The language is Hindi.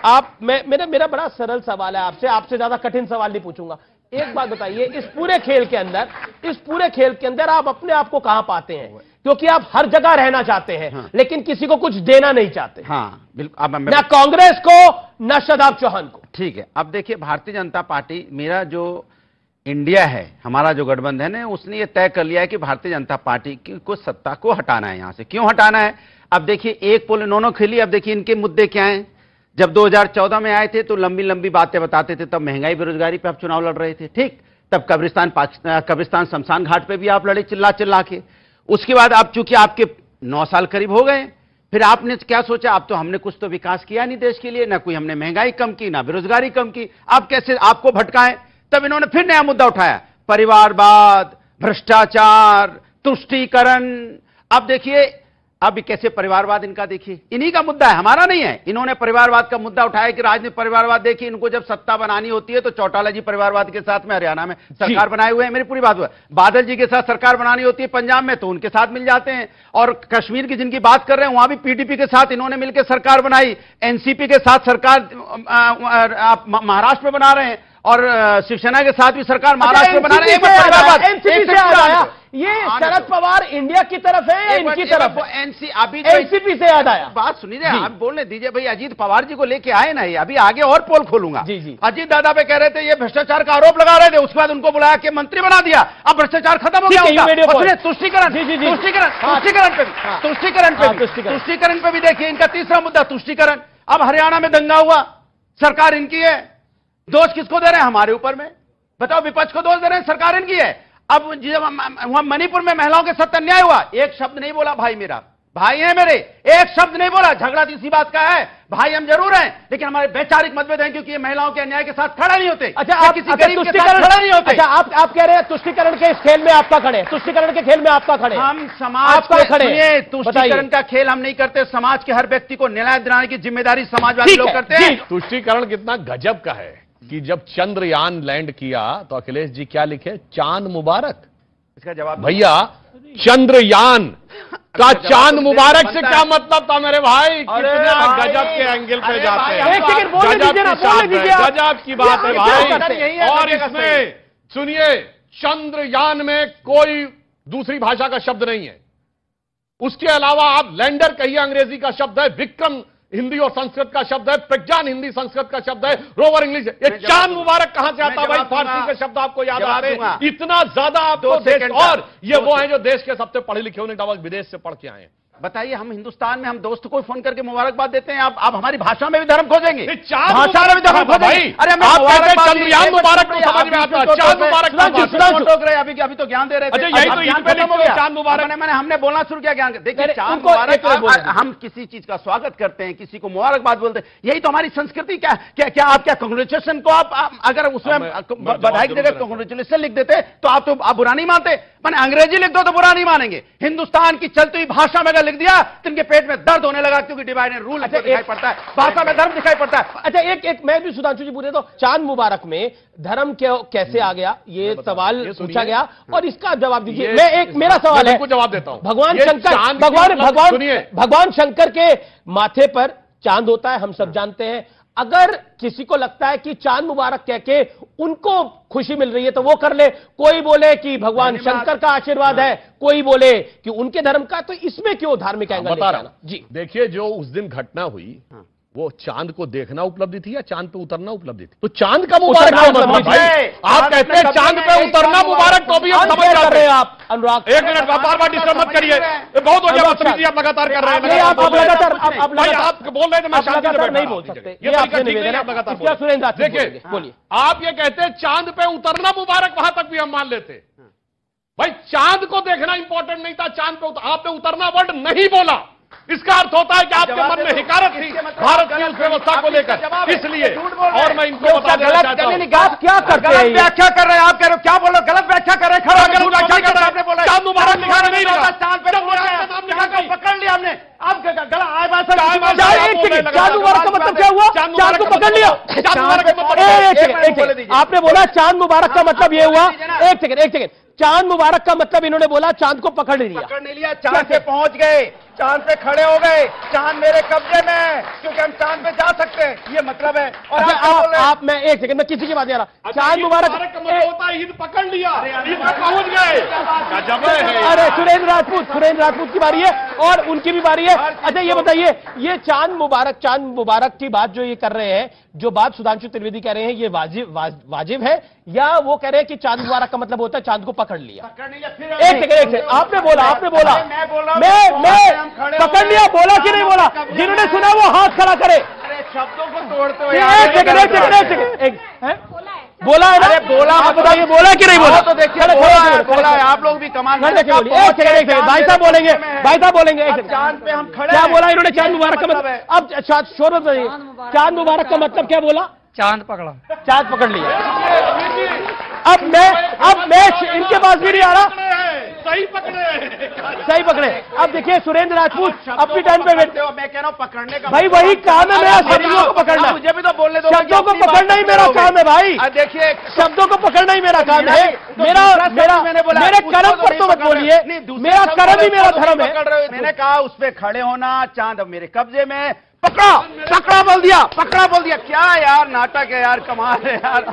मेरा बड़ा सरल सवाल है आपसे ज्यादा कठिन सवाल नहीं पूछूंगा। एक बात बताइए, इस पूरे खेल के अंदर आप अपने आप को कहां पाते हैं? क्योंकि आप हर जगह रहना चाहते हैं, हाँ। लेकिन किसी को कुछ देना नहीं चाहते। हाँ बिल्कुल, ना कांग्रेस को ना शादाब चौहान को। ठीक है, अब देखिए भारतीय जनता पार्टी, मेरा जो इंडिया है, हमारा जो गठबंधन है, उसने ये तय कर लिया है कि भारतीय जनता पार्टी को सत्ता को हटाना है। यहां से क्यों हटाना है? अब देखिए एक पोल इन्होंने खेली, अब देखिए इनके मुद्दे क्या हैं। जब 2014 में आए थे तो लंबी लंबी बातें बताते थे, तब महंगाई बेरोजगारी पे आप चुनाव लड़ रहे थे, ठीक। तब कब्रिस्तान शमशान घाट पे भी आप लड़े चिल्ला चिल्ला के। उसके बाद आप चूंकि आपके 9 साल करीब हो गए, फिर आपने क्या सोचा, अब तो हमने कुछ तो विकास किया नहीं देश के लिए, ना कोई हमने महंगाई कम की, ना बेरोजगारी कम की, आप कैसे आपको भटकाएं। तब इन्होंने फिर नया मुद्दा उठाया, परिवारवाद, भ्रष्टाचार, तुष्टीकरण। अब देखिए अब कैसे परिवारवाद इनका, देखिए इन्हीं का मुद्दा है, हमारा नहीं है। इन्होंने परिवारवाद का मुद्दा उठाया कि राजनीतिक परिवारवाद। देखिए इनको जब सत्ता बनानी होती है तो चौटाला जी परिवारवाद के साथ में हरियाणा में सरकार बनाए हुए हैं, मेरी पूरी बात हुआ। बादल जी के साथ सरकार बनानी होती है पंजाब में तो उनके साथ मिल जाते हैं, और कश्मीर की जिनकी बात कर रहे हैं वहां भी पीडीपी के साथ इन्होंने मिलकर सरकार बनाई, एनसीपी के साथ सरकार आप महाराष्ट्र में बना रहे हैं, और शिवसेना के साथ भी सरकार महाराष्ट्र में बना रहे हैं। ये शरद पवार इंडिया की तरफ है या इनकी तरफ? एनसीपी से याद आया। बात सुनिए, आप बोलने दीजिए भाई। अजीत पवार जी को लेके आए ना, ये अभी आगे और पोल खोलूंगा। जी जी। अजीत दादा पे कह रहे थे ये भ्रष्टाचार का आरोप लगा रहे थे, उसके बाद उनको बुलाया कि मंत्री बना दिया, अब भ्रष्टाचार खत्म हो गया। तुष्टीकरण पे भी देखिए इनका तीसरा मुद्दा तुष्टीकरण। अब हरियाणा में दंगा हुआ, सरकार इनकी है, दोष किसको दे रहे हैं? हमारे ऊपर में। बताओ, विपक्ष को दोष दे रहे हैं, सरकार इनकी है। अब जब वहां मणिपुर में महिलाओं के साथ अन्याय हुआ, एक शब्द नहीं बोला भाई, मेरा भाई है मेरे, एक शब्द नहीं बोला। झगड़ा इसी बात का है, भाई हम जरूर हैं, लेकिन हमारे वैचारिक मतभेद हैं, क्योंकि ये महिलाओं के अन्याय के साथ खड़ा नहीं होते। अच्छा, आप किसी गरीब के साथ खड़ा नहीं होते। अच्छा, आप कह रहे हैं तुष्टीकरण के इस खेल में आपका खड़े, तुष्टीकरण के खेल में आपका खड़े। हम समाज का खड़े, तुष्टीकरण का खेल हम नहीं करते। समाज के हर व्यक्ति को न्याय दिलाने की जिम्मेदारी समाजवादी लोग करते हैं। तुष्टीकरण कितना गजब का है कि जब चंद्रयान लैंड किया तो अखिलेश जी क्या लिखे? चांद मुबारक। इसका जवाब भैया, चंद्रयान का चांद मुबारक से क्या मतलब था मेरे भाई? कितना गजब के एंगल पे जाते हैं, गजब की बात है भाई। और इसमें सुनिए, चंद्रयान में कोई दूसरी भाषा का शब्द नहीं है। उसके अलावा आप लैंडर कहिए, अंग्रेजी का शब्द है, विक्रम हिंदी और संस्कृत का शब्द है, प्रज्ञान हिंदी संस्कृत का शब्द है, रोवर इंग्लिश। ये चांद मुबारक कहां से आता भाई? फारसी के शब्द आपको याद आते हैं? इतना ज्यादा आपको देश, और ये वो है जो देश के सबसे पढ़े लिखे होने के बाद विदेश से पढ़ के आए हैं। बताइए, हम हिंदुस्तान में हम दोस्त को फोन करके मुबारकबाद देते हैं, आप हमारी भाषा में भी धर्म खोजेंगे, भाषा में भी धर्म खोजेंगे। अरे चंद्रयान मुबारक को समझ में आता है, चांद मुबारक अभी तो ज्ञान दे रहे थे, चांद मुबारक। मैंने हमने बोलना शुरू किया ज्ञान। देखिए, चांद मुबारक, हम किसी चीज का स्वागत करते हैं, किसी को मुबारकबाद बोलते हैं, यही तो हमारी संस्कृति। क्या आप क्या कांग्रेचुलेशन को आप अगर उसमें बधाई की जगह कांग्रेचुलेशन लिख देते तो आप बुरा नहीं मानते? मैंने अंग्रेजी लिख दो तो बुरा नहीं मानेंगे। हिंदुस्तान की चलती हुई भाषा में लिख दिया तो इनके पेट में दर्द होने लगा, क्योंकि डिवाइड एंड रूल दिखाई पड़ता है, भाषा में धर्म दिखाई पड़ता है। अच्छा, एक मैं भी सुधांशु जी पूछे तो चांद मुबारक में धर्म कैसे आ गया, ये सवाल पूछा गया, और इसका जवाब दीजिए। मेरा सवाल है, जवाब देता हूं। भगवान शंकर के माथे पर चांद होता है, हम सब जानते हैं। अगर किसी को लगता है कि चांद मुबारक कह के उनको खुशी मिल रही है तो वो कर ले। कोई बोले कि भगवान शंकर का आशीर्वाद है, कोई बोले कि उनके धर्म का, तो इसमें क्यों धार्मिक एंगल बता रहा हूं जी। देखिए, जो उस दिन घटना हुई वो चांद को देखना उपलब्धि थी या चांद पे उतरना उपलब्धि थी? तो चांद का मुबारक भाई, आप कहते हैं चांद पे उतरना मुबारक, तो भी आप समझ रहे हैं। आप अनुराग, एक मिनट, बार बार डिस्टर्ब मत करिए, बहुत हो गया, आप लगातार कर रहे हैं। आप बोल रहे थे, मैं शांति नहीं बोल सकते, ये आपका निवेदन है, लगातार सुरेंद्र। देखिए, बोलिए, आप ये कहते हैं चांद पे उतरना मुबारक, वहां तक भी हम मान लेते भाई। चांद को देखना इंपॉर्टेंट नहीं था, चांद पे आपने उतरना वर्ड नहीं बोला, इसका अर्थ होता है कि आपके मन में हिकारत थी भारत की उस व्यवस्था को लेकर, इसलिए। और मैं इनको बता देना चाहता हूं, आप क्या करते हैं, व्याख्या कर रहे हैं, आप कह रहे हो, क्या बोल रहे हो, गलत व्याख्या कर रहे हैं, खड़ा गलत व्याख्या कर रहे हैं। चांद मुबारक लिखा नहीं लगा, चांद पे पकड़ लिया हमने, अब गला आए बात। चांद मुबारक का मतलब क्या हुआ? चांद को पकड़ लिया। आपने बोला चांद मुबारक का मतलब ये हुआ। एक सेकंड, चांद मुबारक का मतलब इन्होंने बोला चांद को पकड़ लिया। पकड़ नहीं लिया, चांद पे पहुंच गए, चांद पे खड़े हो गए, चांद मेरे कब्जे में है क्योंकि हम चांद पे जा सकते हैं, ये मतलब है। और आप मैं एक सेकंड में किसी की बात नहीं आ रहा। चांद मुबारक का मतलब होता है ईद पकड़ लिया, ईद पे पहुंच गए। गजब है। अरे सुरेंद्र राजपूत की बारी है और उनकी भी बारी है। अच्छा ये बताइए, ये चांद मुबारक की बात जो ये कर रहे हैं, जो बात सुधांशु त्रिवेदी कह रहे हैं, ये वाजिब है या वो कह रहे हैं कि चांद मुबारक का मतलब होता है चांद को पकड़ लिया? एक सेकंड आपने बोला मैं बोल रहा हूं, मैं पकड़ लिया बोला कि नहीं बोला? जिन्होंने सुना वो हाथ खड़ा करे। शब्दों को तोड़ते हुए बोला है ना? अरे बोला, आप बताइए बोला कि नहीं बोला? तो देखिए बोला है। आप लोग भी कमाल एक सेकंड भाई साहब बोलेंगे चांद पे हम खड़े। क्या बोला इन्होंने? चांद मुबारक का मतलब, अब शोर मत बताइए, चांद मुबारक का मतलब क्या बोला? चांद पकड़ लिया। अब मैं इनके पास भी नहीं आ रहा। सही पकड़े। अब देखिए सुरेंद्र राजपूत अपनी टाइम पे बैठते हो। मैं कह रहा हूँ पकड़ने का भाई वही काम है मेरा, शब्दों को पकड़ना। मुझे भी तो बोलने दो। शब्दों को पकड़ना ही मेरा काम है भाई। देखिए शब्दों को पकड़ना ही मेरा काम है। मेरे कर्म पर तो मत बोलिए, मेरा कर्म ही मेरा धर्म है। मैंने कहा उस पर खड़े होना, चांद अब मेरे कब्जे में, पकड़ा बोल दिया। क्या यार नाटक है यार, कमाल है यार।